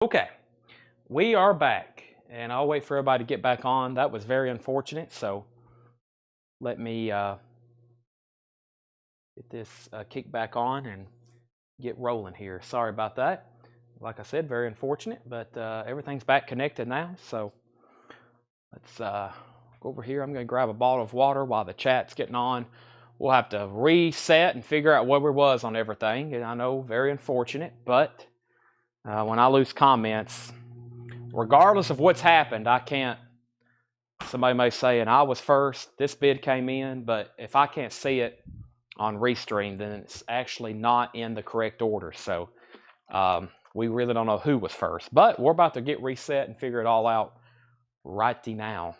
Okay, we are back, and I'll wait for everybody to get back on. That was very unfortunate, so let me get this kicked back on and get rolling here. Sorry about that. Like I said, very unfortunate, but everything's back connected now, so let's go over here. I'm going to grab a bottle of water while the chat's getting on. We'll have to reset and figure out where we was on everything, and I know, very unfortunate, but when I lose comments, regardless of what's happened, I can't. Somebody may say, and I was first, this bid came in, but if I can't see it on Restream, then it's actually not in the correct order. So we really don't know who was first. But we're about to get reset and figure it all out right now.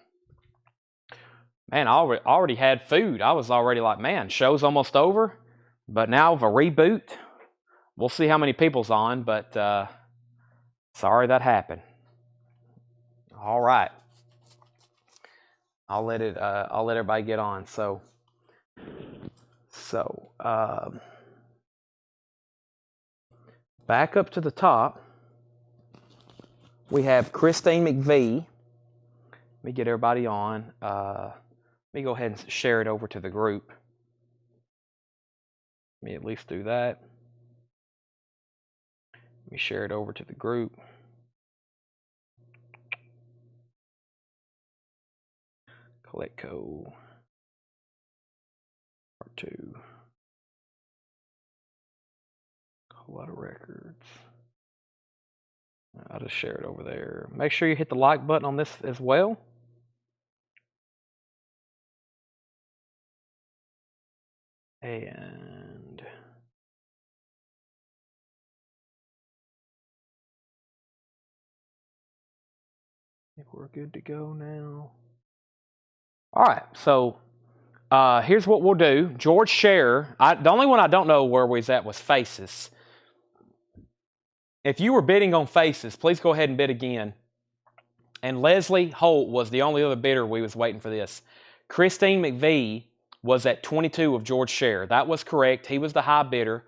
Man, I already had food. I was already like, man, show's almost over. But now with a reboot, we'll see how many people's on, but sorry that happened. All right. I'll let everybody get on. So back up to the top, we have Christine McVie. Let me get everybody on. Let me go ahead and share it over to the group. Let me at least do that. Let me share it over to the group. Coletco. Part 2. A whole lot of records. I'll just share it over there. Make sure you hit the like button on this as well. And I think we're good to go now. All right, so here's what we'll do. George Scherer, the only one I don't know where we was at was Faces. If you were bidding on Faces, please go ahead and bid again. And Leslie Holt was the only other bidder we was waiting for this. Christine McVie was at 22 of George Scherer. That was correct. He was the high bidder.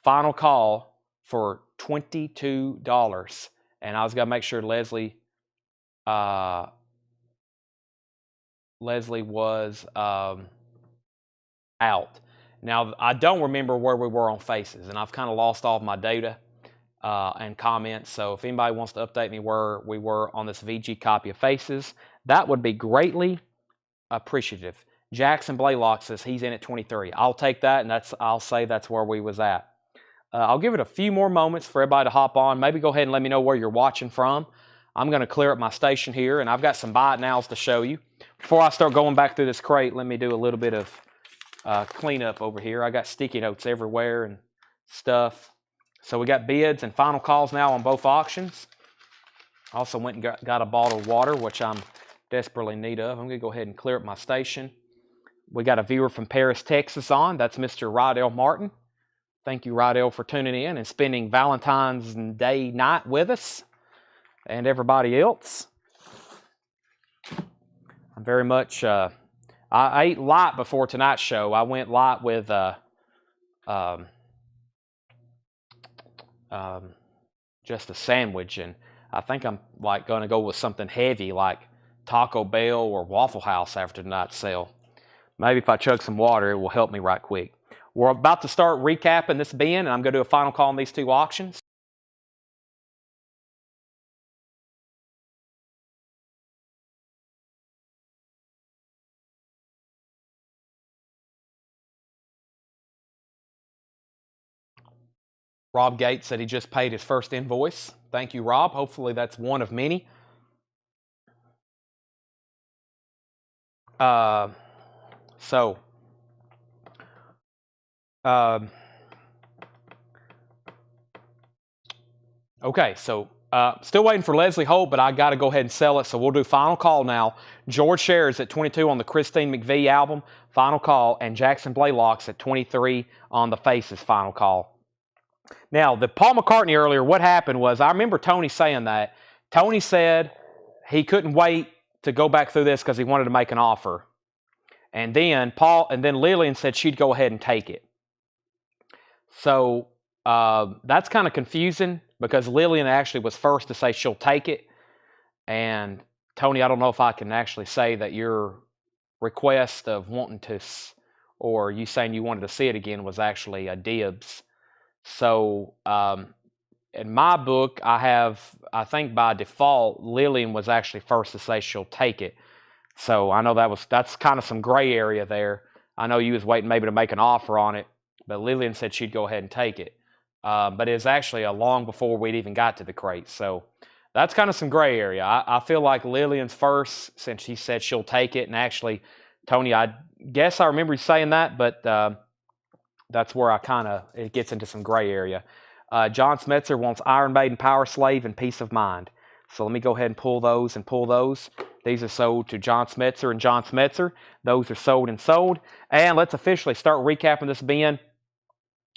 Final call for $22. And I was going to make sure Leslie was out. Now, I don't remember where we were on Faces, and I've kind of lost all of my data and comments. So if anybody wants to update me where we were on this VG copy of Faces, that would be greatly appreciative. Jackson Blaylock says he's in at 23. I'll take that, and I'll say that's where we was at. I'll give it a few more moments for everybody to hop on. Maybe go ahead and let me know where you're watching from. I'm going to clear up my station here, and I've got some buy it nows to show you. Before I start going back through this crate, let me do a little bit of cleanup over here. I got sticky notes everywhere and stuff. So we got bids and final calls now on both auctions. Also went and got a bottle of water, which I'm desperately in need of. I'm going to go ahead and clear up my station. We got a viewer from Paris, Texas on. That's Mr. Rydell Martin. Thank you, Rydell, for tuning in and spending Valentine's Day night with us and everybody else. I'm very much... I ate light before tonight's show. I went light with just a sandwich, and I think I'm like going to go with something heavy like Taco Bell or Waffle House after tonight's sale. Maybe if I chug some water, it will help me right quick. We're about to start recapping this bin, and I'm going to do a final call on these two auctions. Rob Gates said he just paid his first invoice. Thank you, Rob. Hopefully that's one of many. Okay, so still waiting for Leslie Holt, but I got to go ahead and sell it, so we'll do final call now. George Scherer's at 22 on the Christine McVie album, final call, and Jackson Blaylock's at 23 on the Faces, final call. Now, the Paul McCartney earlier, what happened was, I remember Tony saying that. Tony said he couldn't wait to go back through this because he wanted to make an offer. And then Lillian said she'd go ahead and take it. So that's kind of confusing. because Lillian actually was first to say she'll take it. And Tony, I don't know if I can actually say that your request of wanting to, or you saying you wanted to see it again, was actually a dibs. So in my book, I think by default, Lillian was actually first to say she'll take it. So I know that's kind of some gray area there. I know you was waiting maybe to make an offer on it, but Lillian said she'd go ahead and take it. But it was actually a long before we'd even got to the crate. So that's kind of some gray area. I feel like Lillian's first since she said she'll take it. And actually, Tony, I guess I remember you saying that, but that's where it gets into some gray area. John Smetzer wants Iron Maiden, Power Slave, and Peace of Mind. So let me go ahead and pull those These are sold to John Smetzer and John Smetzer. Those are sold and sold. And let's officially start recapping this bin.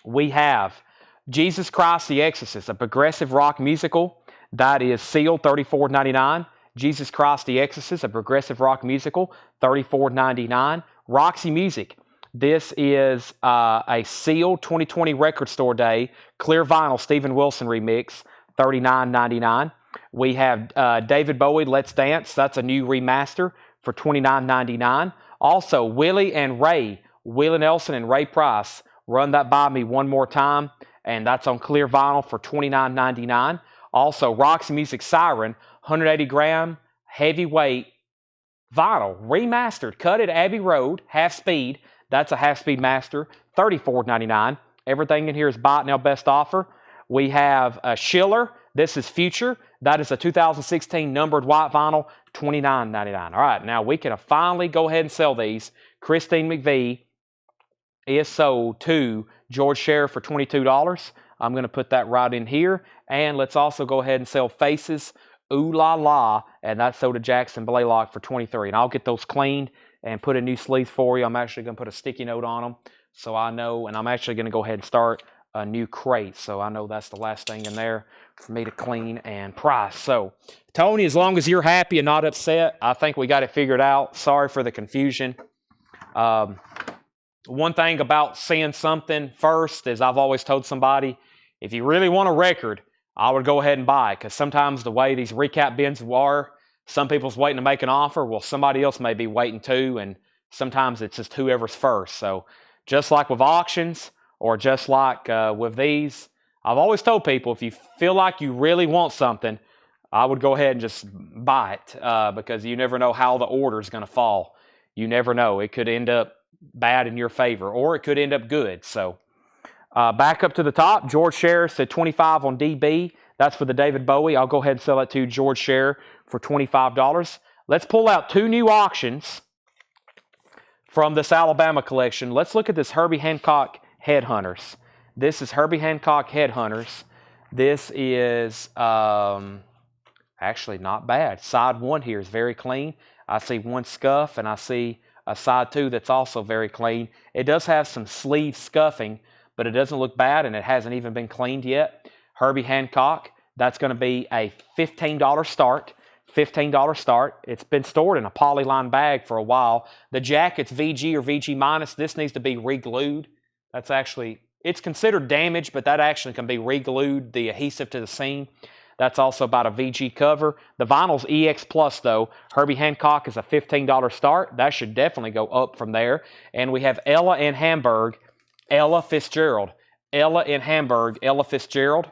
We have Jesus Christ the Exorcist, a progressive rock musical. That is sealed, $34.99. Jesus Christ the Exorcist, a progressive rock musical, $34.99. Roxy Music. This is a sealed 2020 Record Store Day, clear vinyl Stephen Wilson remix, $39.99. We have David Bowie, Let's Dance. That's a new remaster for $29.99. Also, Willie Nelson and Ray Price, Run That By Me One More Time, and that's on clear vinyl for $29.99. Also, Roxy Music Siren, 180 gram, heavyweight vinyl, remastered, cut at Abbey Road, half speed. That's a half speed master, $34.99. Everything in here is buy it now, best offer. We have a Schiller. This is Future. That is a 2016 numbered white vinyl, $29.99. All right, now we can finally go ahead and sell these. Christine McVie is sold to George Sheriff for $22. I'm going to put that right in here. And let's also go ahead and sell Faces, Ooh La La, and that's sold to Jackson Blaylock for $23. And I'll get those cleaned and put a new sleeve for you. I'm actually going to put a sticky note on them so I know, and I'm actually going to go ahead and start a new crate. So I know that's the last thing in there for me to clean and price. So, Tony, as long as you're happy and not upset, I think we got it figured out. Sorry for the confusion. One thing about seeing something first is I've always told somebody, if you really want a record, I would go ahead and buy it, because sometimes the way these recap bins are, some people's waiting to make an offer. Well, somebody else may be waiting too, and sometimes it's just whoever's first. So just like with auctions, or just like with these, I've always told people, if you feel like you really want something, I would go ahead and just buy it, because you never know how the order is going to fall. You never know. It could end up bad in your favor, or it could end up good. So back up to the top, George Sheriff said 25 on DB. That's for the David Bowie. I'll go ahead and sell it to George Sheriff for $25. Let's pull out two new auctions from this Alabama collection. Let's look at this Herbie Hancock Headhunters. This is Herbie Hancock Headhunters. This is actually not bad. Side one here is very clean. I see one scuff, and I see a side two that's also very clean. It does have some sleeve scuffing, but it doesn't look bad, and it hasn't even been cleaned yet. Herbie Hancock, that's going to be a $15 start. $15 start. It's been stored in a polyline bag for a while. The jacket's VG or VG minus. This needs to be re-glued. That's actually, it's considered damaged, but that actually can be re-glued, the adhesive to the seam. That's also about a VG cover. The vinyl's EX Plus, though. Herbie Hancock is a $15 start. That should definitely go up from there. And we have Ella in Hamburg, Ella Fitzgerald. Ella in Hamburg, Ella Fitzgerald.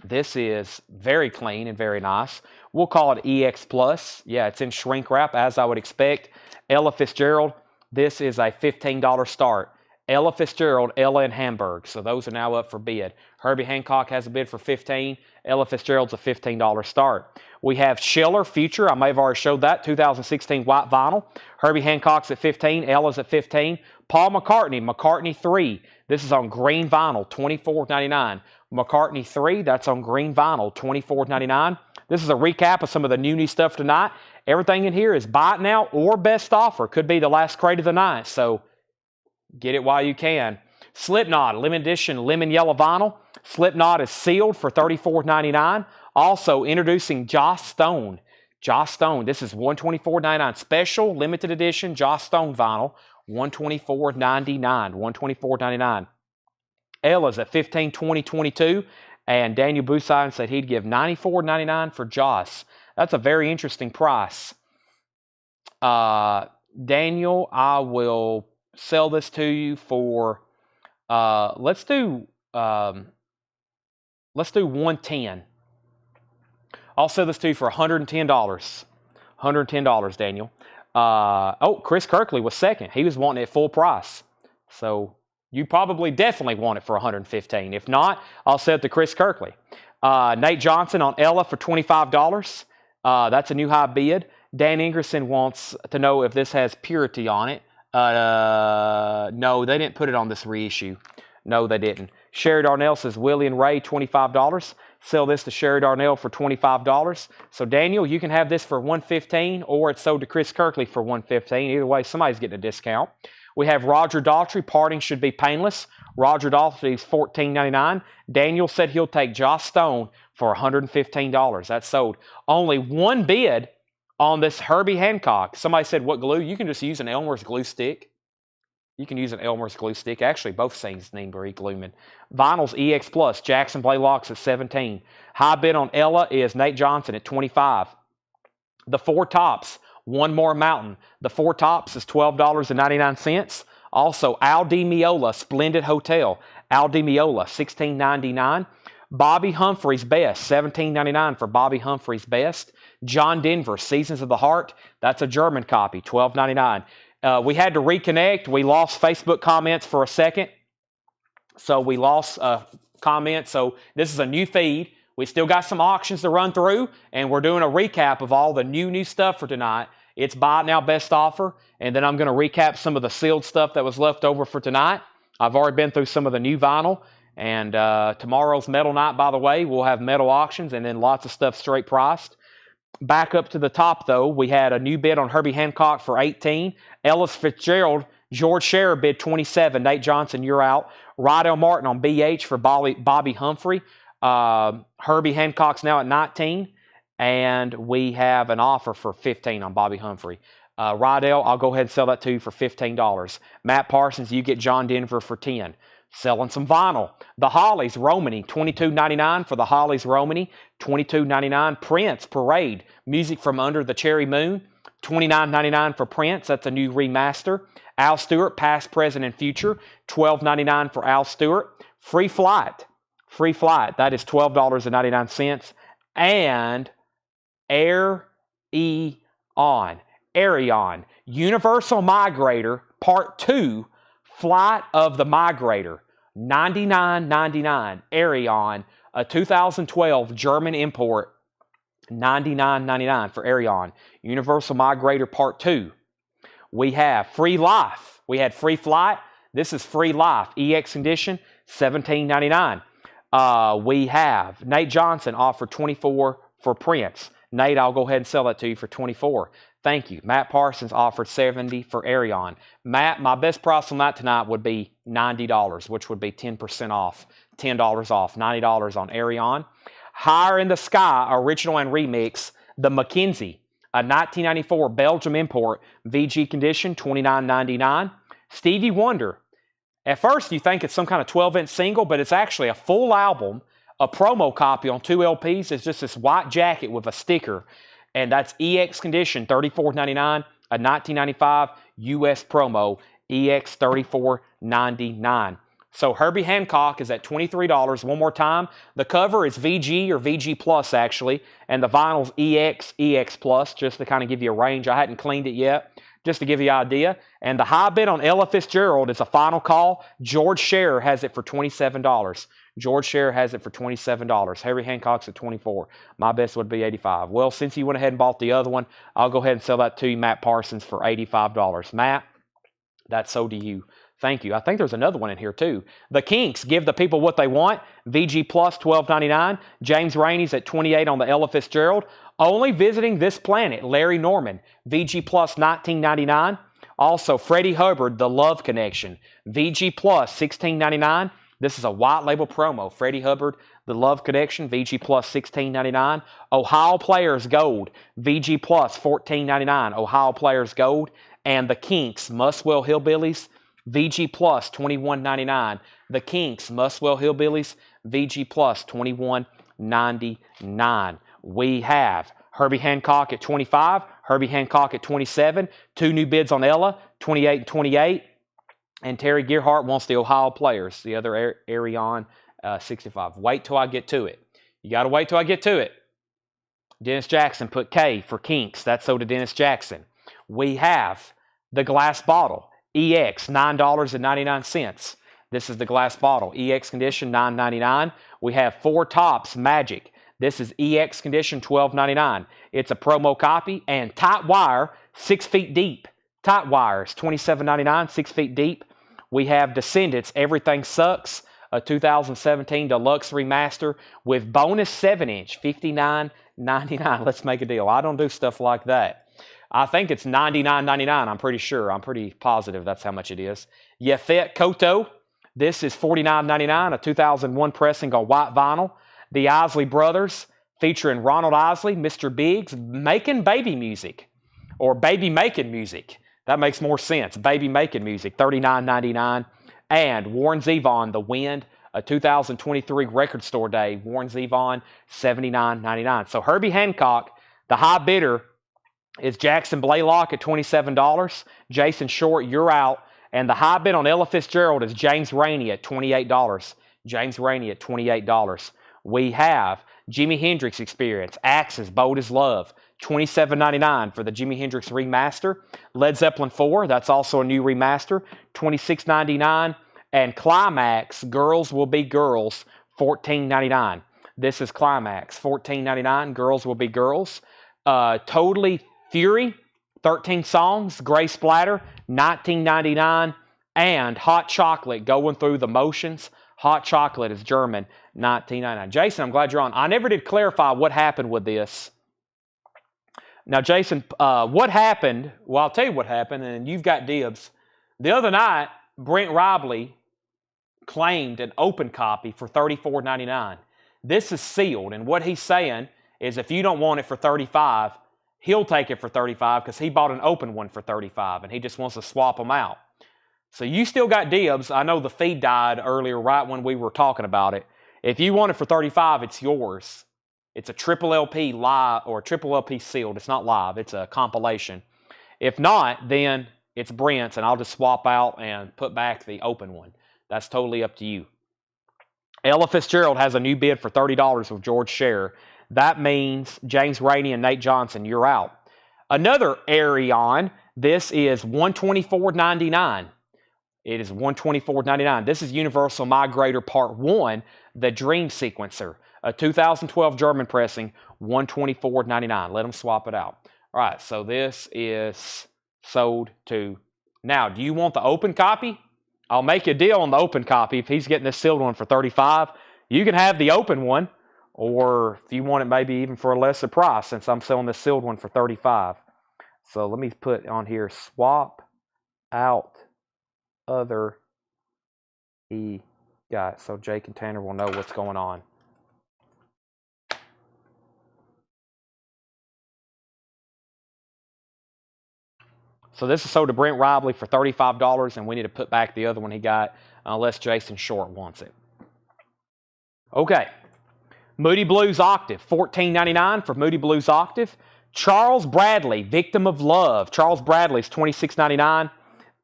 This is very clean and very nice. We'll call it EX Plus. Yeah, it's in shrink wrap, as I would expect. Ella Fitzgerald, this is a $15 start. Ella Fitzgerald, Ella in Hamburg. So those are now up for bid. Herbie Hancock has a bid for $15. Ella Fitzgerald's a $15 start. We have Schiller Future. I may have already showed that. 2016 white vinyl. Herbie Hancock's at $15. Ella's at $15. Paul McCartney, McCartney 3. This is on green vinyl, $24.99. McCartney 3, that's on green vinyl, $24.99. This is a recap of some of the new stuff tonight. Everything in here is buy it now or best offer. Could be the last crate of the night, so get it while you can. Slipknot, limited edition lemon yellow vinyl. Slipknot is sealed for $34.99. Also introducing Joss Stone. Joss Stone, this is $124.99. Special limited edition Joss Stone vinyl, $124.99. $124.99. Ella's at $15, $20, $22. And Daniel Busan said he'd give $94.99 for Joss. That's a very interesting price. Daniel, I will sell this to you for let's do 110. I'll sell this to you for $110. $110, Daniel. Oh, Chris Kirkley was second. He was wanting it full price. So you probably definitely want it for $115. If not, I'll sell it to Chris Kirkley. Nate Johnson on Ella for $25. That's a new high bid. Dan Ingerson wants to know if this has purity on it. No, they didn't put it on this reissue. No, they didn't. Sherry Darnell says Willie and Ray, $25. Sell this to Sherry Darnell for $25. So Daniel, you can have this for $115, or it's sold to Chris Kirkley for $115. Either way, somebody's getting a discount. We have Roger Daughtry. Parting should be painless. Roger Daughtry's $14.99. Daniel said he'll take Joss Stone for $115. That's sold. Only one bid on this Herbie Hancock. Somebody said, what glue? You can just use an Elmer's glue stick. You can use an Elmer's glue stick. Actually, both things need re-gluing. Vinyl's EX Plus. Jackson Blaylocks at $17. High bid on Ella is Nate Johnson at $25. The Four Tops. One More Mountain. The Four Tops is $12.99. Also, Al Di Meola, Splendid Hotel. Al Di Meola, $16.99. Bobby Humphrey's Best, $17.99 for Bobby Humphrey's Best. John Denver, Seasons of the Heart. That's a German copy, $12.99. We had to reconnect. We lost Facebook comments for a second. So we lost comments. So this is a new feed. We still got some auctions to run through, and we're doing a recap of all the new stuff for tonight. It's buy it now, best offer, and then I'm going to recap some of the sealed stuff that was left over for tonight. I've already been through some of the new vinyl, and tomorrow's metal night, by the way, we'll have metal auctions and then lots of stuff straight priced. Back up to the top, though, we had a new bid on Herbie Hancock for $18. Ellis Fitzgerald, George Scherer bid $27. Nate Johnson, you're out. Rydell Martin on BH for Bobby Humphrey. Herbie Hancock's now at $19. And we have an offer for $15 on Bobby Humphrey. Rydell, I'll go ahead and sell that to you for $15. Matt Parsons, you get John Denver for $10. Selling some vinyl. The Hollies Romany, $22.99 for the Hollies Romany. $22.99. Prince Parade, Music from Under the Cherry Moon. $29.99 for Prince. That's a new remaster. Al Stewart, Past, Present, and Future. $12.99 for Al Stewart. Free Flight. Free Flight. That is $12.99. And Air Arion. Universal Migrator Part 2. Flight of the Migrator, $99.99. Arion, a 2012 German import, $99.99 for Arion. Universal Migrator Part 2. We have Free Life. We had Free Flight. This is Free Life, EX Edition, $17.99. We have Nate Johnson offered $24 for Prince. Nate, I'll go ahead and sell that to you for $24. Thank you. Matt Parsons offered $70 for Arion. Matt, my best price on that tonight would be $90, which would be 10% off, $10 off, $90 on Arion. Higher in the Sky, original and remix, the Mackenzie, a 1994 Belgium import, VG condition, $29.99. Stevie Wonder. At first, you think it's some kind of 12-inch single, but it's actually a full album, a promo copy on 2 LPs. It's just this white jacket with a sticker. And that's EX condition, $34.99, a 1995 US promo, EX $34.99. So Herbie Hancock is at $23. One more time. The cover is VG or VG Plus, actually, and the vinyl's EX Plus, just to kind of give you a range. I hadn't cleaned it yet, just to give you an idea. And the high bid on Ella Fitzgerald is a final call. George Scherer has it for $27. George Scherer has it for $27. Herbie Hancock's at $24. My best would be $85. Well, since you went ahead and bought the other one, I'll go ahead and sell that to you, Matt Parsons, for $85. Matt, that's sold to you. Thank you. I think there's another one in here, too. The Kinks, Give the People What They Want. VG Plus, $12.99. James Rainey's at $28 on the Ella Fitzgerald. Only Visiting This Planet, Larry Norman. VG Plus, $19.99. Also, Freddie Hubbard, The Love Connection. VG Plus, $16.99. This is a white label promo. Freddie Hubbard, The Love Connection, VG Plus, $16.99. Ohio Players Gold, VG Plus, $14.99. Ohio Players Gold. And the Kinks, Muswell Hillbillies, VG Plus, $21.99. The Kinks, Muswell Hillbillies, VG Plus, $21.99. We have Herbie Hancock at 25, Herbie Hancock at 27, 2 new bids on Ella, 28 and 28, and Terry Gearhart wants the Ohio Players, the other Arion 65. Wait till I get to it. You got to wait till I get to it. Dennis Jackson put K for Kinks. That's sold to Dennis Jackson. We have the glass bottle, EX, $9.99. This is the glass bottle, EX condition, $9.99. We have 4 Tops Magic. This is EX condition, $12.99. It's a promo copy, and tight wire, 6 feet deep. Tight wires, $27.99, 6 feet deep. We have Descendants, Everything Sucks, a 2017 Deluxe Remaster with bonus 7-inch, $59.99. Let's make a deal. I don't do stuff like that. I think it's $99.99. I'm pretty sure. I'm pretty positive that's how much it is. Yafet Koto. This is $49.99, a 2001 pressing on white vinyl. The Isley Brothers, featuring Ronald Isley, Mr. Biggs, making baby music. Or baby making music. That makes more sense. Baby making music, $39.99. And Warren Zevon, The Wind, a 2023 Record Store Day. Warren Zevon, $79.99. So Herbie Hancock, the high bidder, is Jackson Blaylock at $27. Jason Short, you're out. And the high bid on Ella Fitzgerald is James Rainey at $28. James Rainey at $28. We have Jimi Hendrix Experience, Axis, Bold as Love, $27.99 for the Jimi Hendrix remaster. Led Zeppelin 4, that's also a new remaster, $26.99. And Climax, Girls Will Be Girls, $14.99. This is Climax, $14.99. Girls Will Be Girls. Totally Fury, 13 songs. Gray Splatter, $19.99. And Hot Chocolate, Going Through the Motions. Hot Chocolate is German, $19.99. Jason, I'm glad you're on. I never did clarify what happened with this. Now, Jason, what happened? Well, I'll tell you what happened, and you've got dibs. The other night, Brent Robley claimed an open copy for $34.99. This is sealed, and what he's saying is if you don't want it for $35, he'll take it for $35 because he bought an open one for $35, and he just wants to swap them out. So you still got dibs. I know the feed died earlier right when we were talking about it. If you want it for $35, it's yours. It's a triple LP live or triple LP sealed. It's not live. It's a compilation. If not, then it's Brent's, and I'll just swap out and put back the open one. That's totally up to you. Ella Fitzgerald has a new bid for $30 with George Scherer. That means James Rainey and Nate Johnson, you're out. Another Arion, this is $124.99. It is $124.99. This is Universal Migrator Part 1, the Dream Sequencer. A 2012 German pressing, $124.99. Let them swap it out. All right, so this is sold to... Now, do you want the open copy? I'll make you a deal on the open copy. If he's getting this sealed one for $35, you can have the open one. Or if you want it maybe even for a lesser price, since I'm selling this sealed one for $35. So let me put on here, swap out other E guys. So Jake and Tanner will know what's going on. So this is sold to Brent Robley for $35, and we need to put back the other one he got unless Jason Short wants it. Okay. Moody Blues Octave, $14.99 for Moody Blues Octave. Charles Bradley, Victim of Love. Charles Bradley's $26.99.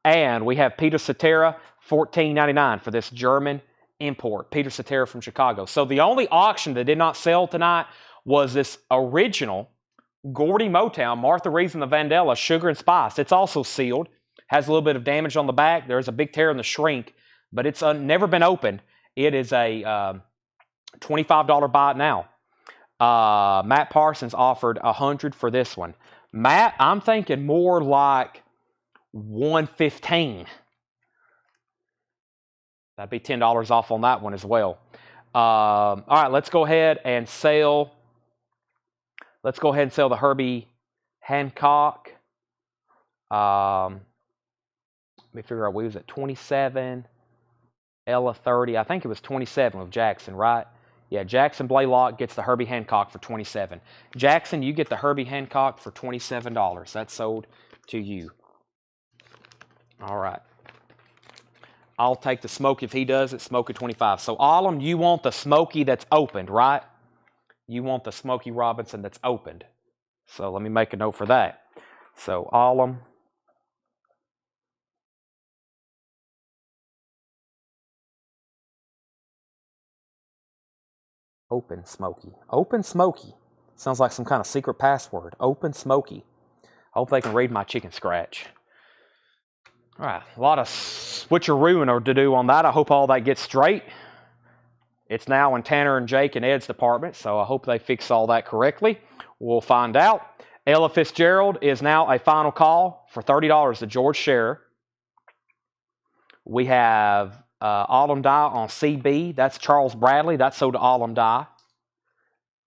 And we have Peter Cetera, $14.99 for this German import. Peter Cetera from Chicago. So the only auction that did not sell tonight was this original Gordy Motown, Martha Reeves and the Vandella, Sugar and Spice. It's also sealed. Has a little bit of damage on the back. There's a big tear in the shrink, but it's never been opened. It is a $25 buy it now. Matt Parsons offered $100 for this one. Matt, I'm thinking more like $115. That'd be $10 off on that one as well. All right, let's go ahead and sell. Let's go ahead and sell the Herbie Hancock. Let me figure out, we was at 27, Ella 30. I think it was 27 with Jackson, right? Yeah, Jackson Blaylock gets the Herbie Hancock for $27. Jackson, you get the Herbie Hancock for $27. That's sold to you. All right. I'll take the Smoke if he does it, Smoke at 25. So Alum, you want the Smoky that's opened, right? You want the Smokey Robinson that's opened. So let me make a note for that. So Alum. Open Smoky. Open Smoky. Sounds like some kind of secret password. Open Smoky. I hope they can read my chicken scratch. All right, a lot of switcheroo to do on that. I hope all that gets straight. It's now in Tanner and Jake and Ed's department, so I hope they fix all that correctly. We'll find out. Ella Fitzgerald is now a final call for $30 to George Scherer. We have Autumn Die on CB. That's Charles Bradley. That's sold to Autumn Die.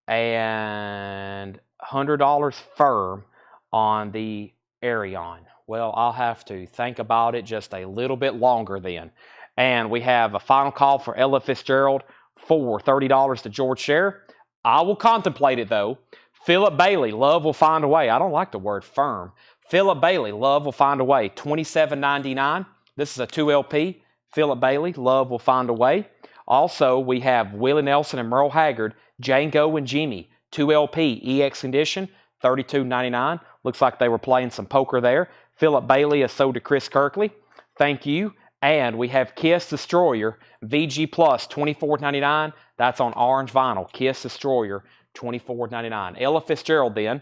And $100 firm on the Arion. Well, I'll have to think about it just a little bit longer then. And we have a final call for Ella Fitzgerald for $30 to George Scherer. I will contemplate it, though. Philip Bailey, Love Will Find a Way. I don't like the word firm. Philip Bailey, Love Will Find a Way, $27.99. This is a 2LP. Philip Bailey, Love Will Find a Way. Also, we have Willie Nelson and Merle Haggard, Django and Jimmy, 2LP, EX condition, $32.99. Looks like they were playing some poker there. Philip Bailey is sold to Chris Kirkley. Thank you. And we have Kiss Destroyer, VG Plus, $24.99. That's on orange vinyl. Kiss Destroyer, $24.99. Ella Fitzgerald then.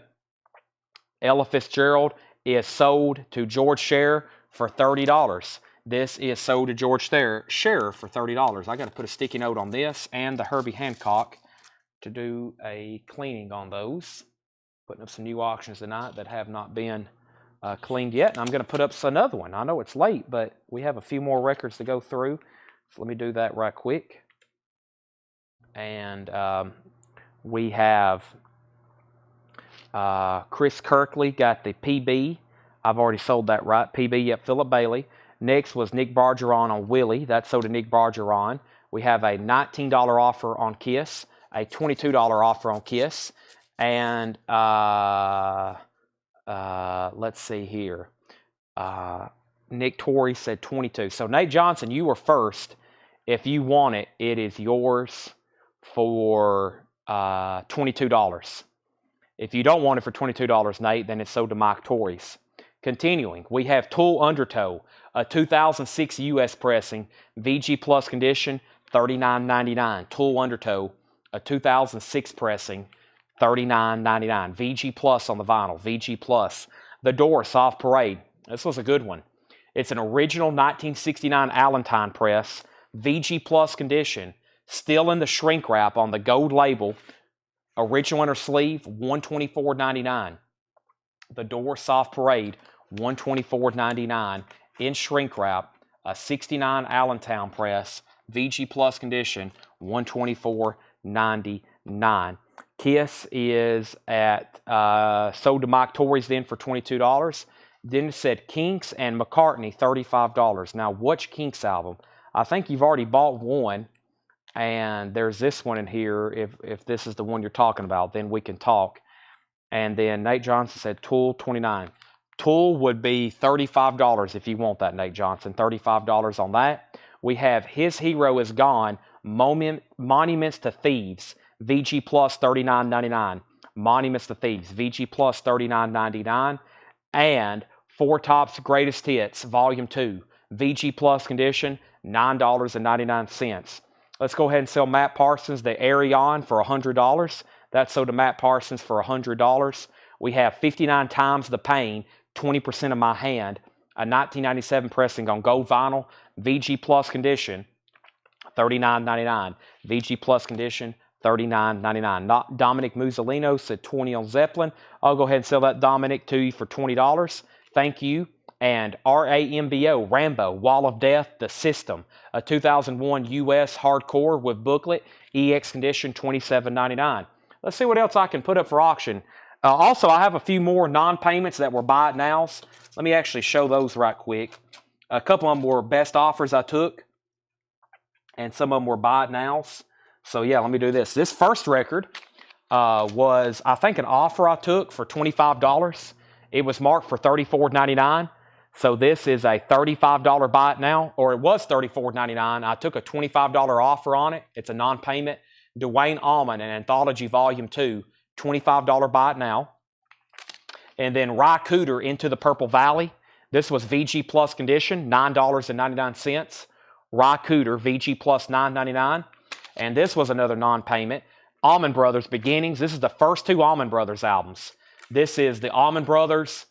Ella Fitzgerald is sold to George Scherer for $30. This is sold to George Scherer for $30. I got to put a sticky note on this and the Herbie Hancock to do a cleaning on those. Putting up some new auctions tonight that have not been cleaned yet. And I'm going to put up another one. I know it's late, but we have a few more records to go through. So let me do that right quick. And we have Chris Kirkley got the PB. I've already sold that, right? PB, yep, Philip Bailey. Next was Nick Bargeron on Willie. That's sold to Nick Bargeron. We have a $19 offer on Kiss, a $22 offer on Kiss. And let's see here. Nick Torrey said 22. So Nate Johnson, you were first. If you want it, it is yours for $22. If you don't want it for $22, Nate, then it's sold to Mike Torres. Continuing, we have Tool Undertow, a 2006 U.S. pressing, VG Plus condition, $39.99. Tool Undertow, a 2006 pressing, $39.99. VG Plus on the vinyl, VG Plus. The Door, Soft Parade. This was a good one. It's an original 1969 Allentine press, VG Plus condition, still in the shrink wrap on the gold label. Original inner sleeve, $124.99. The Door, Soft Parade, $124.99 in shrink wrap. A 69 Allentown press, VG Plus condition, $124.99. Kiss is at sold to Mike Torres then for $22. Then it said Kinks and McCartney, $35. Now, which Kinks album? I think you've already bought one, and there's this one in here. If this is the one you're talking about, then we can talk. And then Nate Johnson said Tool, $29. Tool would be $35 if you want that, Nate Johnson. $35 on that. We have His Hero Is Gone, Monuments to Thieves, VG Plus, $39.99. Monuments to Thieves, VG Plus, $39.99. And Four Tops Greatest Hits, Volume 2, VG Plus condition, $9.99. Let's go ahead and sell Matt Parsons the Arion for $100. That's sold to Matt Parsons for $100. We have 59 Times the Pain, 20% of My Hand, a 1997 pressing on gold vinyl, VG Plus condition, $39.99. VG Plus condition, $39.99. Dominic Musolino said 20 on Zeppelin. I'll go ahead and sell that, Dominic, to you for $20. Thank you. And RAMBO, Rambo, Wall of Death, The System, a 2001 U.S. hardcore with booklet, EX condition, $27.99. Let's see what else I can put up for auction. Also, I have a few more non-payments that were buy it nows. Let me actually show those right quick. A couple of them were best offers I took, and some of them were buy it nows. So yeah, let me do this. This first record was, I think, an offer I took for $25. It was marked for $34.99. So this is a $35 buy it now, or it was $34.99. I took a $25 offer on it. It's a non-payment. Dwayne Allman and Anthology Volume 2, $25 buy it now. And then Rye Cooter Into the Purple Valley. This was VG Plus condition, $9.99. Rye Cooter, VG Plus $9.99. And this was another non-payment. Allman Brothers Beginnings. This is the first two Allman Brothers albums. This is the Allman Brothers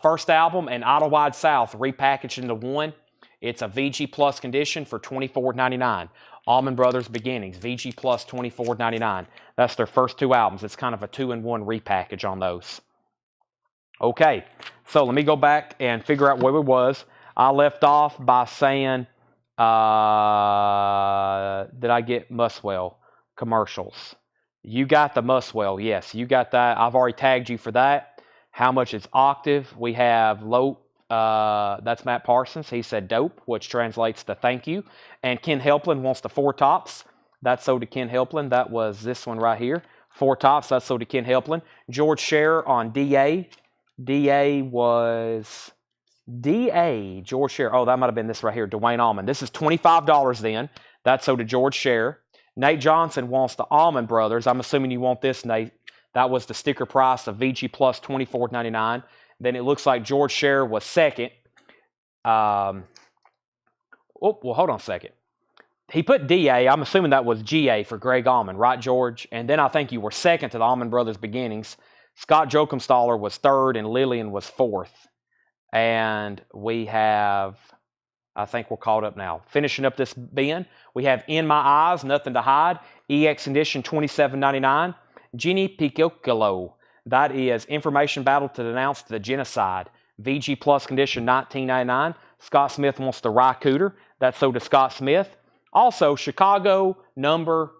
first album and Idlewild South repackaged into one. It's a VG Plus condition for $24.99. Allman Brothers Beginnings, VG Plus $24.99. That's their first two albums. It's kind of a 2-in-1 repackage on those. Okay, so let me go back and figure out where we was. I left off by saying, did I get Muswell commercials? You got the Muswell, yes, you got that. I've already tagged you for that. How much is Octave? We have low, that's Matt Parsons. He said dope, which translates to thank you. And Ken Helplin wants the 4 tops. That's sold to Ken Helplin. That was this one right here. 4 tops, that's sold to Ken Helplin. George Scherer on DA. DA was George Scherer. Oh, that might have been this right here, Dwayne Allman. This is $25 then. That's sold to George Scherer. Nate Johnson wants the Allman Brothers. I'm assuming you want this, Nate. That was the sticker price of VG Plus $24.99. Then it looks like George Scherer was second. Well, hold on a second. He put DA. I'm assuming that was GA for Greg Allman, right, George? And then I think you were second to the Allman Brothers Beginnings. Scott Jokumstaller was third and Lillian was fourth. And we have, I think we're caught up now. Finishing up this bin, we have In My Eyes, Nothing to Hide, EX Edition $27.99. Ginny Picciocolo, that is Information Battle to Denounce the Genocide. VG Plus condition $19.99. Scott Smith wants the Rye Cooter. That's sold to Scott Smith. Also, Chicago number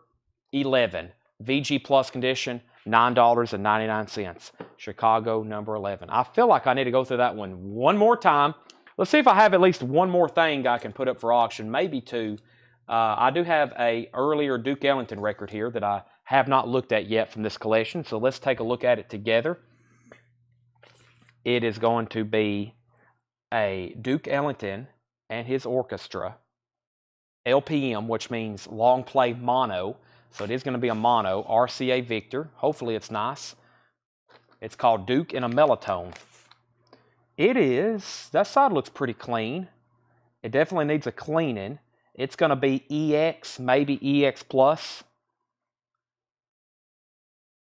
11. VG Plus condition $9.99. Chicago number 11. I feel like I need to go through that one more time. Let's see if I have at least one more thing I can put up for auction, maybe two. I do have a earlier Duke Ellington record here that I have not looked at yet from this collection, so let's take a look at it together. It is going to be a Duke Ellington and his orchestra LPM, which means long play mono. So it is going to be a mono, RCA Victor. Hopefully it's nice. It's called Duke in a Melotone. It is. That side looks pretty clean. It definitely needs a cleaning. It's going to be EX, maybe EX Plus.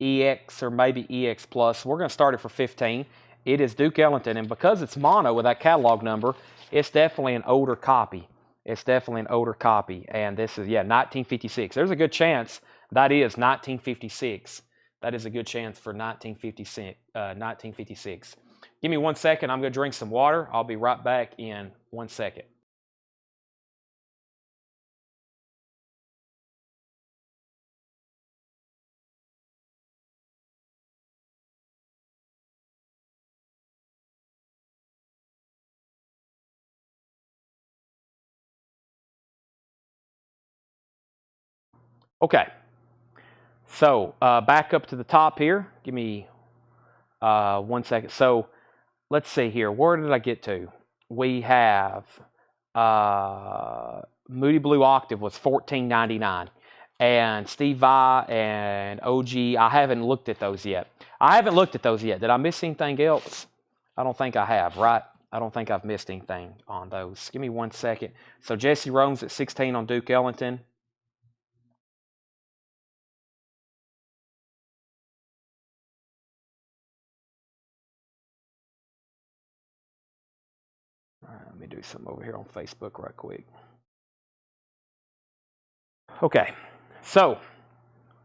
EX or maybe EX Plus. We're going to start it for $15. It is Duke Ellington, and because it's mono with that catalog number, it's definitely an older copy. It's definitely an older copy, and this is, 1956. There's a good chance that is 1956. That is a good chance for 1956. Give me 1 second. I'm going to drink some water. I'll be right back in 1 second. Okay, so back up to the top here. Give me 1 second. So let's see here. Where did I get to? We have Moody Blue Octave was $14.99. And Steve Vai and OG, I haven't looked at those yet. Did I miss anything else? I don't think I have, right? I don't think I've missed anything on those. Give me 1 second. So Jesse Rome's at 16 on Duke Ellington. All right, let me do something over here on Facebook right quick. Okay, so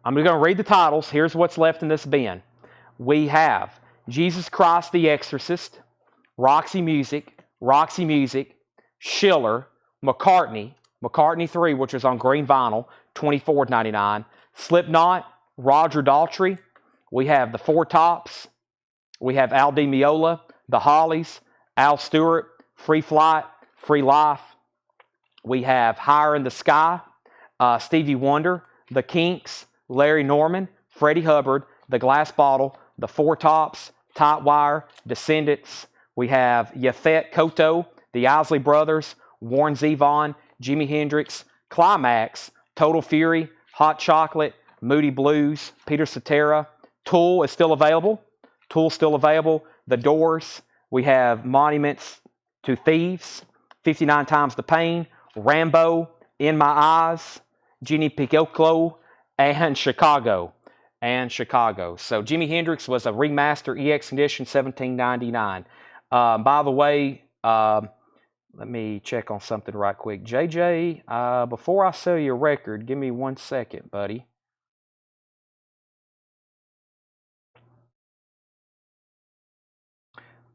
I'm going to read the titles. Here's what's left in this bin. We have Jesus Christ the Exorcist, Roxy Music, Schiller, McCartney 3, which is on green vinyl, $24.99. Slipknot, Roger Daltrey. We have the Four Tops. We have Al Di Meola, the Hollies, Al Stewart, Free Flight, Free Life. We have Higher in the Sky, Stevie Wonder, The Kinks, Larry Norman, Freddie Hubbard, The Glass Bottle, The Four Tops, Tight Wire, Descendants. We have Yafet Koto, the Isley Brothers, Warren Zevon, Jimi Hendrix, Climax, Total Fury, Hot Chocolate, Moody Blues, Peter Cetera. Tool is still available. Tool still available. The Doors. We have Monuments to Thieves, 59 Times the Pain, Rambo, In My Eyes, Ginny Picoclo, and Chicago. So Jimi Hendrix was a remaster EX edition, $17.99. By the way, let me check on something right quick. JJ, before I sell you a record, give me 1 second, buddy.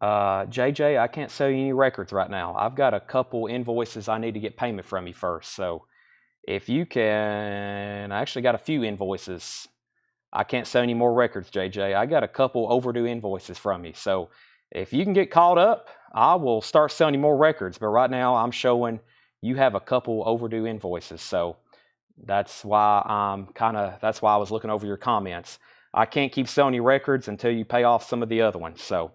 JJ, I can't sell you any records right now. I've got a couple invoices I need to get payment from you first. So if you can, I actually got a few invoices. I can't sell any more records, JJ. I got a couple overdue invoices from you. So if you can get caught up, I will start selling you more records. But right now I'm showing you have a couple overdue invoices. So that's why that's why I was looking over your comments. I can't keep selling you records until you pay off some of the other ones. So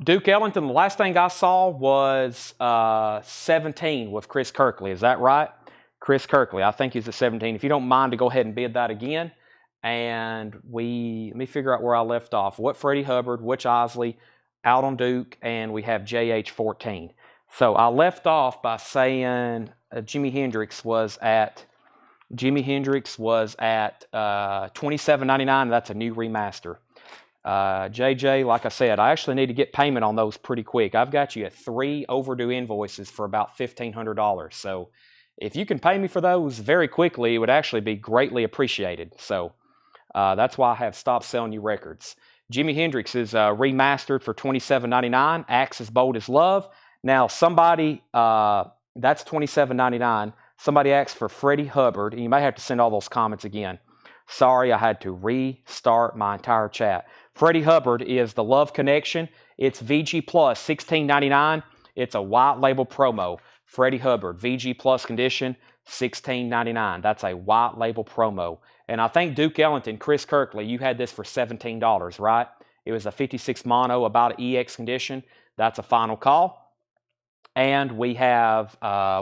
Duke Ellington, the last thing I saw was 17 with Chris Kirkley. Is that right? Chris Kirkley, I think he's at 17. If you don't mind to go ahead and bid that again. And let me figure out where I left off. What Freddie Hubbard, which Isley, out on Duke, and we have JH14. So I left off by saying Jimi Hendrix was at $27.99. That's a new remaster. JJ, like I said, I actually need to get payment on those pretty quick. I've got you at 3 overdue invoices for about $1,500. So if you can pay me for those very quickly, it would actually be greatly appreciated. So that's why I have stopped selling you records. Jimi Hendrix is remastered for $27.99. Axe as Bold as Love. Now somebody, that's $27.99. Somebody asked for Freddie Hubbard, and you may have to send all those comments again. Sorry, I had to restart my entire chat. Freddie Hubbard is the Love Connection. It's VG Plus, $16.99. It's a white label promo. Freddie Hubbard, VG Plus condition, $16.99. That's a white label promo. And I think Duke Ellington, Chris Kirkley, you had this for $17, right? It was a 56 mono, about an EX condition. That's a final call. And we have,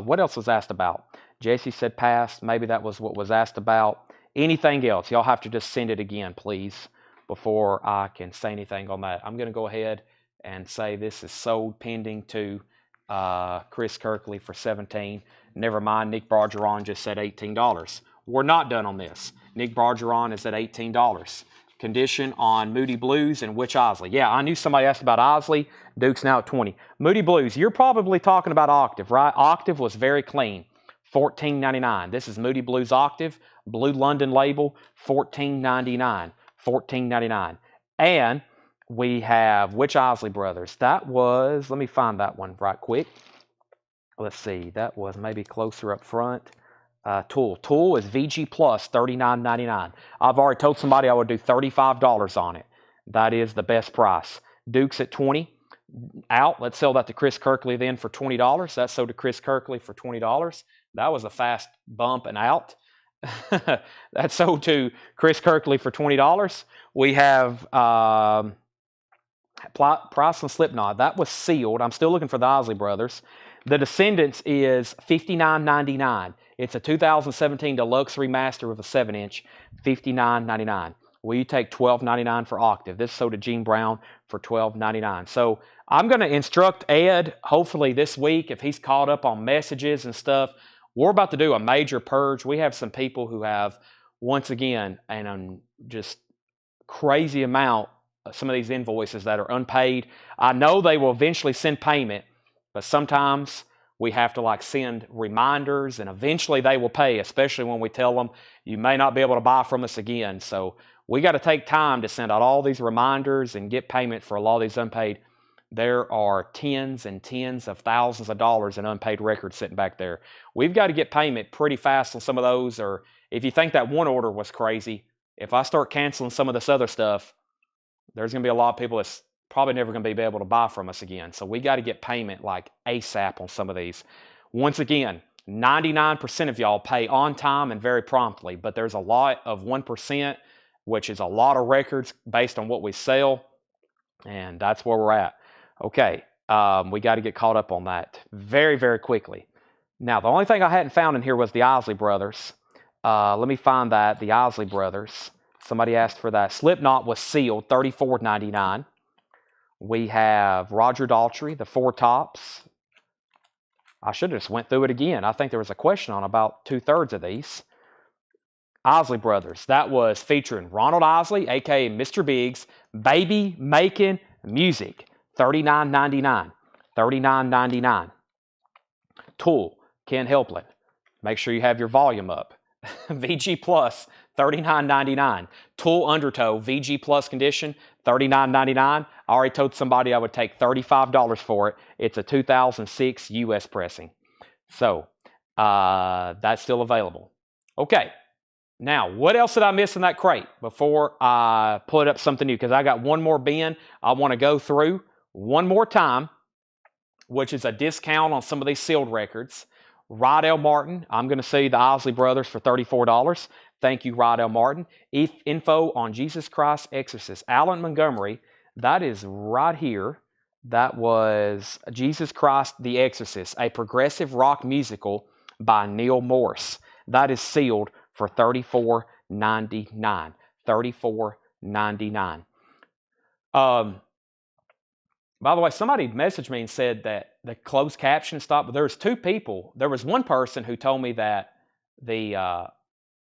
what else was asked about? JC said pass. Maybe that was what was asked about. Anything else? Y'all have to just send it again, please, before I can say anything on that. I'm going to go ahead and say this is sold pending to Chris Kirkley for $17. Never mind, Nick Bargeron just said $18. We're not done on this. Nick Bargeron is at $18. Condition on Moody Blues and which Isley? Yeah, I knew somebody asked about Isley. Duke's now at 20. Moody Blues, you're probably talking about Octave, right? Octave was very clean. $14.99. This is Moody Blues Octave, Blue London label, $14.99. $14.99. And we have which Isley Brothers? That was, let me find that one right quick. Let's see, that was maybe closer up front. Tool. Tool is VG Plus, $39.99. I've already told somebody I would do $35 on it. That is the best price. Duke's at $20. Out. Let's sell that to Chris Kirkley then for $20. That's sold to Chris Kirkley for $20. That was a fast bump and out. That's sold to Chris Kirkley for $20. We have Price and Slipknot. That was sealed. I'm still looking for the Isley Brothers. The Descendants is $59.99. It's a 2017 Deluxe Remaster with a 7-inch, $59.99. Will you take $12.99 for Octave? This is sold to Gene Brown for $12.99. So I'm going to instruct Ed, hopefully this week, if he's caught up on messages and stuff. We're about to do a major purge. We have some people who have, once again, an just crazy amount of some of these invoices that are unpaid. I know they will eventually send payment, but sometimes we have to send reminders, and eventually they will pay, especially when we tell them you may not be able to buy from us again. So we got to take time to send out all these reminders and get payment for a lot of these unpaid. There are tens and tens of thousands of dollars in unpaid records sitting back there. We've got to get payment pretty fast on some of those, or if you think that one order was crazy, if I start canceling some of this other stuff, there's going to be a lot of people that's probably never going to be able to buy from us again. So we got to get payment ASAP on some of these. Once again, 99% of y'all pay on time and very promptly, but there's a lot of 1%, which is a lot of records based on what we sell, and that's where we're at. Okay, we got to get caught up on that very, very quickly. Now, the only thing I hadn't found in here was the Isley Brothers. Let me find that, the Isley Brothers. Somebody asked for that. Slipknot was sealed, $34.99. We have Roger Daltrey, the Four Tops. I should have just went through it again. I think there was a question on about 2/3 of these. Isley Brothers, that was featuring Ronald Isley, a.k.a. Mr. Biggs, Baby Making Music, $39.99. $39.99. Tool, Ken Helplin. Make sure you have your volume up. VG Plus, $39.99. Tool Undertow, VG Plus condition, $39.99. I already told somebody I would take $35 for it. It's a 2006 US pressing. So, that's still available. Okay. Now, what else did I miss in that crate before I put up something new? Because I got one more bin I want to go through one more time, which is a discount on some of these sealed records. Rydell Martin, I'm going to sell you the Isley Brothers for $34. Thank you, Rydell Martin. Info on Jesus Christ Exorcist. Alan Montgomery, that is right here. That was Jesus Christ the Exorcist, a progressive rock musical by Neil Morse. That is sealed for $34.99. $34.99. By the way, somebody messaged me and said that the closed caption stopped, but there was two people. There was one person who told me that the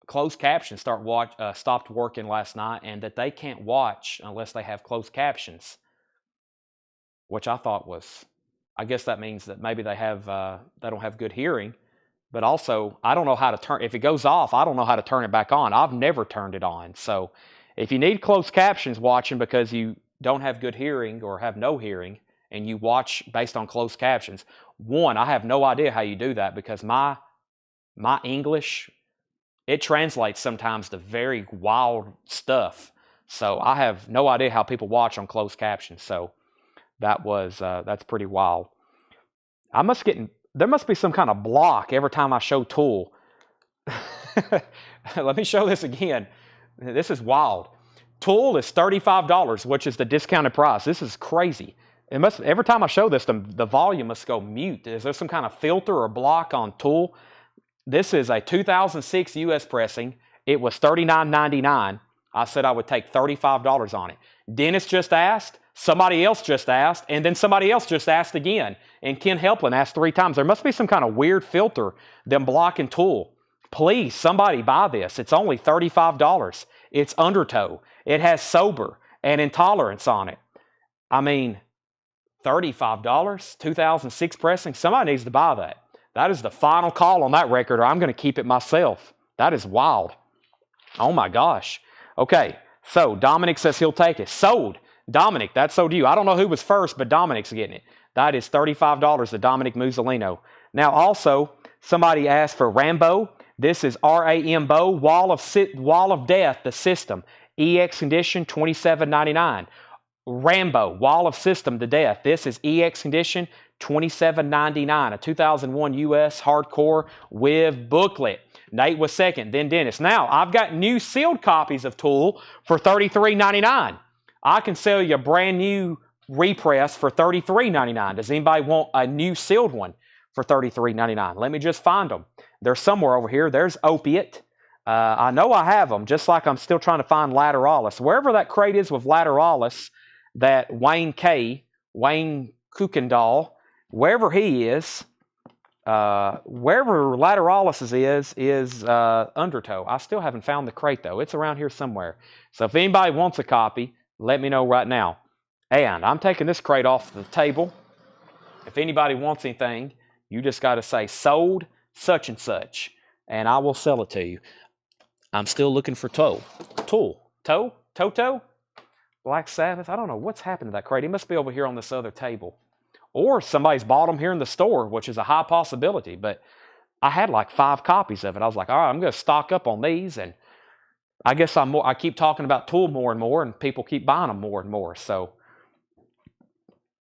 closed caption stopped working last night and that they can't watch unless they have closed captions, which I thought was, I guess that means that maybe they don't have good hearing. But also, I don't know how to turn, if it goes off, I don't know how to turn it back on. I've never turned it on. So if you need closed captions watching because you don't have good hearing or have no hearing and you watch based on closed captions, one, I have no idea how you do that because my English, it translates sometimes to very wild stuff. So I have no idea how people watch on closed captions. So that's pretty wild. There must be some kind of block every time I show Tool. Let me show this again. This is wild. Tool is $35, which is the discounted price. This is crazy. Every time I show this, the volume must go mute. Is there some kind of filter or block on Tool? This is a 2006 US pressing. It was $39.99. I said I would take $35 on it. Dennis just asked. Somebody else just asked, and then somebody else just asked again. And Ken Helplin asked 3 times. There must be some kind of weird filter, them blocking Tool. Please, somebody buy this. It's only $35. It's Undertow. It has Sober and Intolerance on it. I mean, $35, 2006 pressing. Somebody needs to buy that. That is the final call on that record, or I'm going to keep it myself. That is wild. Oh my gosh. Okay, so Dominic says he'll take it. Sold. Dominic, that's sold to you. I don't know who was first, but Dominic's getting it. That is $35 to Dominic Musolino. Now also, somebody asked for Rambo. This is R-A-M-BO, Wall of Death, the system. EX condition, $27.99. Rambo, Wall of System to Death. This is EX condition, $27.99. A 2001 US hardcore with booklet. Nate was second, then Dennis. Now, I've got new sealed copies of Tool for $33.99. I can sell you a brand new repress for $33.99. Does anybody want a new sealed one for $33.99? Let me just find them. They're somewhere over here. There's Opiate. I know I have them, just like I'm still trying to find Lateralis. Wherever that crate is with Lateralis, that Wayne Kuykendall, wherever he is, wherever Lateralis is Undertow. I still haven't found the crate, though. It's around here somewhere. So if anybody wants a copy, let me know right now. And I'm taking this crate off the table. If anybody wants anything, you just got to say, sold such and such, and I will sell it to you. I'm still looking for Tool. Toto? Black Sabbath? I don't know what's happened to that crate. It must be over here on this other table. Or somebody's bought them here in the store, which is a high possibility. But I had like 5 copies of it. I was like, all right, I'm going to stock up on these. And I guess I keep talking about Tool more and more, and people keep buying them more and more. So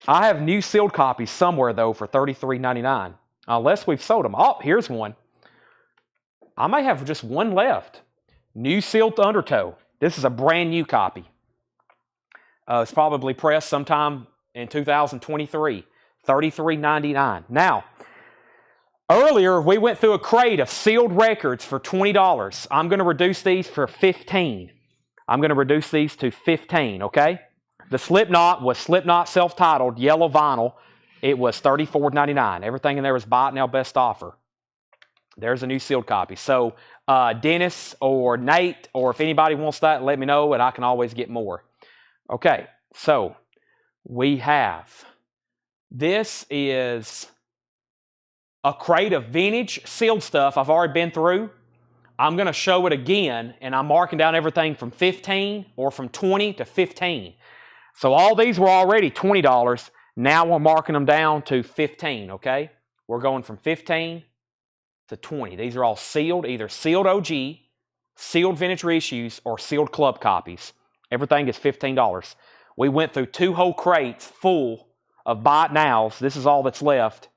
I have new sealed copies somewhere, though, for $33.99. Unless we've sold them. Oh, here's one. I may have just one left. New sealed Undertow. This is a brand new copy. It's probably pressed sometime in 2023, $33.99. Now, earlier we went through a crate of sealed records for $20. I'm going to reduce these for $15. I'm going to reduce these to $15, okay? The Slipknot was Slipknot self-titled, yellow vinyl. It was $34.99. Everything in there was buy it now, best offer. There's a new sealed copy. So Dennis or Nate, or if anybody wants that, let me know, and I can always get more. Okay, so we have, this is a crate of vintage sealed stuff I've already been through. I'm going to show it again, and I'm marking down everything from 15 or from 20 to 15. So all these were already $20. Now we're marking them down to 15, okay? We're going from 15 to 20. These are all sealed, either sealed OG, sealed vintage reissues, or sealed club copies. Everything is $15. We went through 2 whole crates full of buy it nows. This is all that's left.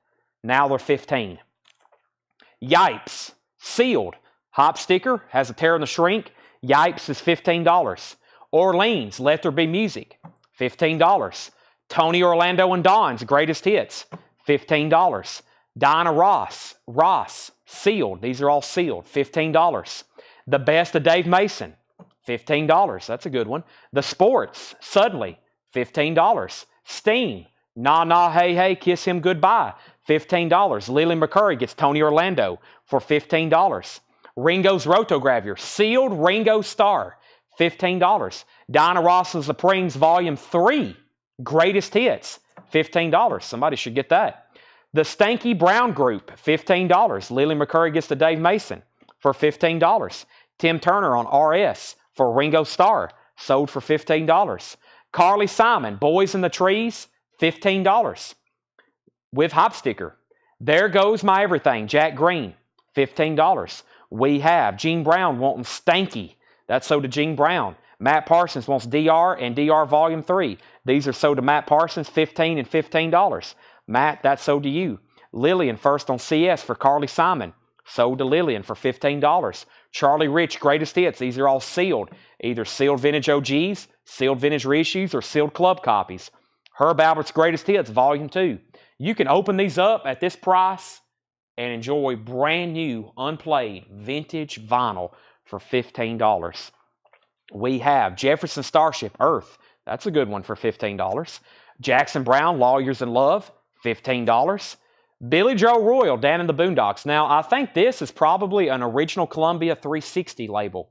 Now they're 15. Yipes, sealed. Hop sticker, has a tear in the shrink. Yipes is $15. Orleans, Let There Be Music, $15. Tony Orlando and Don's Greatest Hits, $15. Dinah Ross, sealed. These are all sealed, $15. The Best of Dave Mason, $15. That's a good one. The Sports, Suddenly, $15. Steam, Nah Nah Hey Hey, Kiss Him Goodbye, $15. Lily McCurry gets Tony Orlando for $15. Ringo's Rotogravure, sealed Ringo Star, $15. Dinah Ross's The Springs Volume 3, Greatest Hits, $15. Somebody should get that. The Stanky Brown Group, $15. Lily McCurry gets the Dave Mason for $15. Tim Turner on RS for Ringo Starr, sold for $15. Carly Simon, Boys in the Trees, $15. With hop sticker. There Goes My Everything, Jack Green, $15. We have Gene Brown wanting Stanky. That's sold to Gene Brown. Matt Parsons wants DR and DR Volume 3. These are sold to Matt Parsons, $15 and $15. Matt, that's sold to you. Lillian first on CS for Carly Simon. Sold to Lillian for $15. Charlie Rich, Greatest Hits. These are all sealed. Either sealed vintage OGs, sealed vintage reissues, or sealed club copies. Herb Albert's Greatest Hits, Volume 2. You can open these up at this price and enjoy brand new, unplayed, vintage vinyl for $15. We have Jefferson Starship, Earth. That's a good one for $15. Jackson Browne, Lawyers in Love, $15. Billy Joe Royal, Dan in the Boondocks. Now, I think this is probably an original Columbia 360 label.